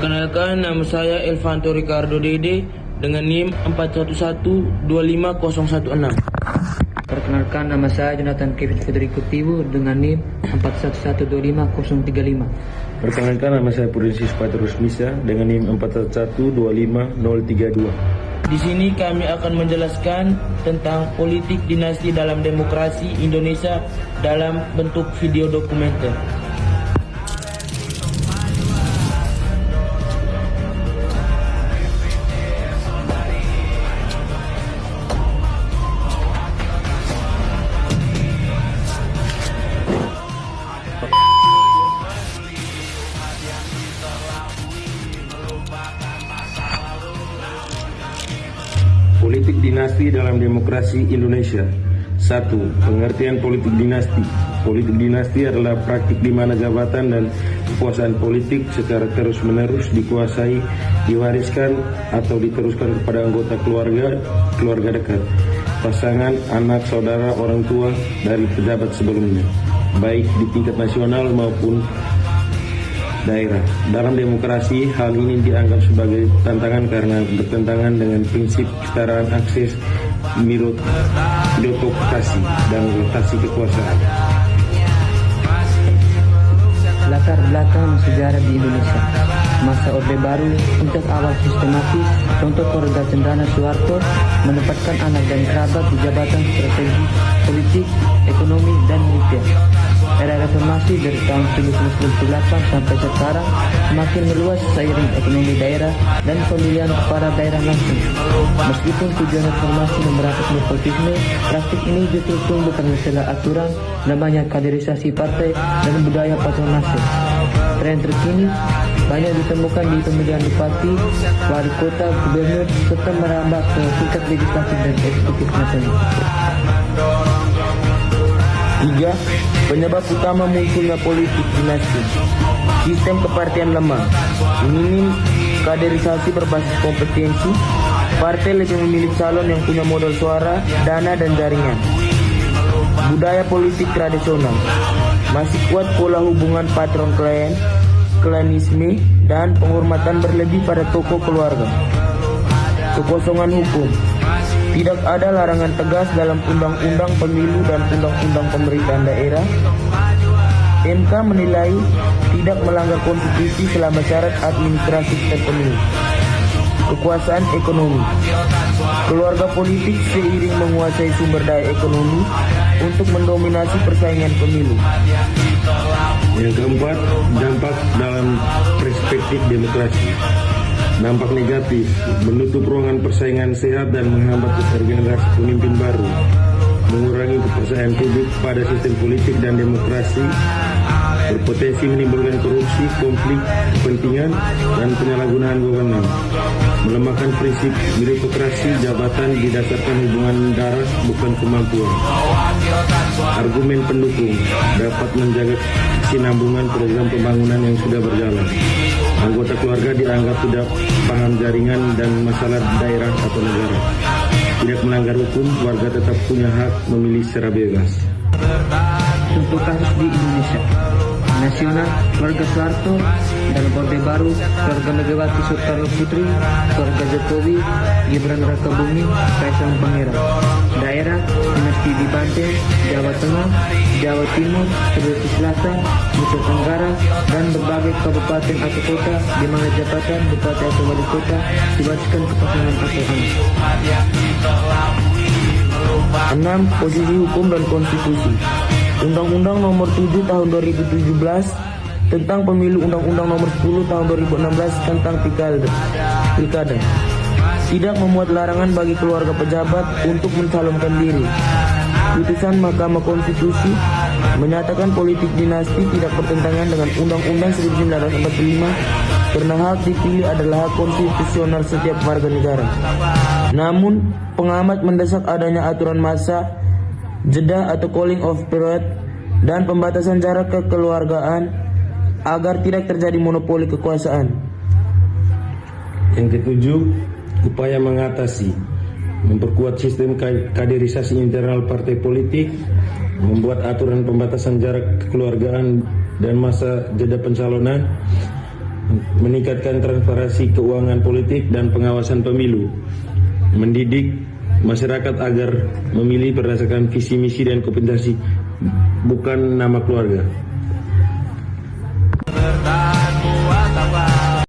Perkenalkan, nama saya Elvanto Ricardo Dede dengan NIM 41125016. Perkenalkan, nama saya Jonathan Kevin Federico Tiwu dengan NIM 41125035. Perkenalkan, nama saya Prudensius Patrus Misa dengan NIM 41125032. Di sini kami akan menjelaskan tentang politik dinasti dalam demokrasi Indonesia dalam bentuk video dokumenter. Politik dinasti dalam demokrasi Indonesia. 1. Pengertian politik dinasti. Politik dinasti adalah praktik di mana jabatan dan kekuasaan politik secara terus-menerus dikuasai, diwariskan, atau diteruskan kepada anggota keluarga dekat, pasangan, anak, saudara, orang tua dari pejabat sebelumnya, baik di tingkat nasional maupun daerah. Dalam demokrasi, hal ini dianggap sebagai tantangan karena bertentangan dengan prinsip kesetaraan akses, meritokrasi, dan rotasi kekuasaan. Latar belakang sejarah di Indonesia. Masa Orde Baru, sejak awal sistematis, contoh keluarga Cendana Soeharto menempatkan anak dan kerabat di jabatan strategi, politik, ekonomi, dan militer. Era reformasi dari tahun 1998 sampai sekarang semakin meluas seiring ekonomi daerah dan pemilihan kepala daerah langsung. Meskipun tujuan reformasi memberantas nepotisme, praktik ini justru tumbuh karena salah aturan, namanya kaderisasi partai, dan budaya patronase. Tren terkini banyak ditemukan di pemilihan bupati, wali kota, gubernur, serta merambah ke tingkat legislatif dan eksekutif nasional. 3. Penyebab utama munculnya politik dinasti. Sistem kepartian lemah, minim kaderisasi berbasis kompetensi, partai lebih memilih calon yang punya modal suara, dana, dan jaringan. Budaya politik tradisional, masih kuat pola hubungan patron-klien, klinisme, dan penghormatan berlebih pada tokoh keluarga. Kekosongan hukum, tidak ada larangan tegas dalam undang-undang pemilu dan undang-undang pemerintahan daerah. MK menilai tidak melanggar konstitusi selama syarat administratif terpenuhi. Kekuasaan ekonomi, keluarga politik seiring menguasai sumber daya ekonomi untuk mendominasi persaingan pemilu. Yang keempat, dampak dalam perspektif demokrasi. Dampak negatif, menutup ruangan persaingan sehat dan menghambat regenerasi pemimpin baru, mengurangi kepercayaan publik pada sistem politik dan demokrasi, berpotensi menimbulkan korupsi, konflik kepentingan, dan penyalahgunaan wewenang, melemahkan prinsip meritokrasi, jabatan didasarkan hubungan darah bukan kemampuan. Argumen pendukung dapat menjaga kesinambungan program pembangunan yang sudah berjalan. Anggota keluarga dianggap tidak paham jaringan dan masalah daerah atau negara. Tidak melanggar hukum, warga tetap punya hak memilih secara bebas. Contoh kasus di Indonesia. Nasional, keluarga Soeharto, dan Orde Baru, keluarga Megawati Soekarno Putri, keluarga Jokowi, Gibran Rakabuming, Kaisang Pangarep. Daerah, dinasti di Banten, Jawa Tengah, Jawa Timur, Sulawesi Selatan, Nusa Tenggara, dan berbagai kabupaten atau kota di mana jabatan bupati atau wali kota diwariskan ke pasangan atau anak. 6. Posisi hukum dan konstitusi. Undang-Undang Nomor 7 Tahun 2017 tentang Pemilu, Undang-Undang Nomor 10 Tahun 2016 tentang Pilkada tidak memuat larangan bagi keluarga pejabat untuk mencalonkan diri. Putusan Mahkamah Konstitusi menyatakan politik dinasti tidak bertentangan dengan Undang-Undang 1945 karena hak dipilih adalah hak konstitusional setiap warga negara. Namun, pengamat mendesak adanya aturan masa, jeda atau calling off period, dan pembatasan jarak kekeluargaan agar tidak terjadi monopoli kekuasaan. Yang ketujuh, upaya mengatasi, memperkuat sistem kaderisasi internal partai politik, membuat aturan pembatasan jarak kekeluargaan dan masa jeda pencalonan, meningkatkan transparansi keuangan politik dan pengawasan pemilu, mendidik masyarakat agar memilih berdasarkan visi misi dan kompetensi bukan nama keluarga.